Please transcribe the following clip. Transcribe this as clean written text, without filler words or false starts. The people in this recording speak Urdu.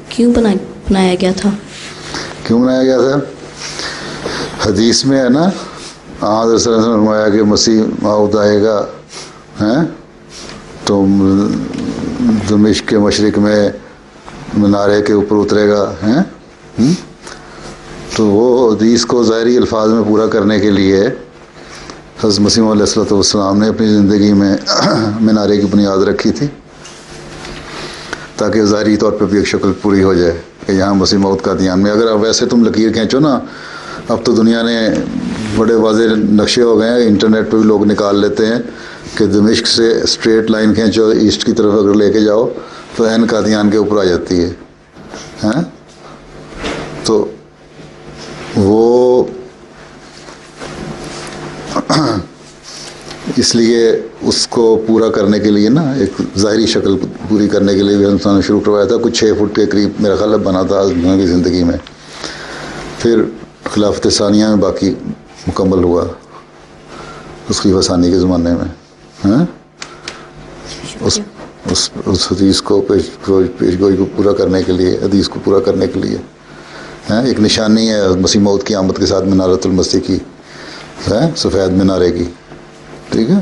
کیوں بنایا گیا تھا؟ کیوں بنایا گیا تھا؟ حدیث میں ہے نا، حضرت صلی اللہ علیہ وسلم نے فرمایا کہ مسیح موعود آئے گا تو دمشق کے مشرق میں منارے کے اوپر اترے گا تو وہ حدیث کو ظاہری الفاظ میں پورا کرنے کے لیے حضرت مسیح علیہ الصلوۃ والسلام نے اپنی زندگی میں منارے کی بنیاد رکھی تھی، تاکہ ظاہری طور پہ بھی ایک شکل پوری ہو جائے کہ یہاں مسیح موعود قادیان میں۔ اگر اب ویسے تم لکیر کھینچو نا، اب تو دنیا نے بڑے واضح نقشے ہو گئے ہیں، انٹرنیٹ پہ بھی لوگ نکال لیتے ہیں کہ دمشق سے اسٹریٹ لائن کھینچو ایسٹ کی طرف اگر لے کے جاؤ تو عین قادیان کے اوپر آ جاتی ہے تو وہ اس لیے اس کو پورا کرنے کے لیے نا، ایک ظاہری شکل پوری کرنے کے لیے بھی انسان نے شروع کروایا تھا۔ کچھ 6 فٹ کے قریب میرا خیال بنا تھا دنیا کی زندگی میں، پھر خلافت ثانیہ میں باقی مکمل ہوا اس کی ثانی کے زمانے میں۔ اس حدیث کو پیش گوئی کو پورا کرنے کے لیے، حدیث کو پورا کرنے کے لیے ایک نشانی ہے مسیح موعود کی آمد کے ساتھ منارۃ المسیح کی، سفید منارے کی، ٹھیک ہے۔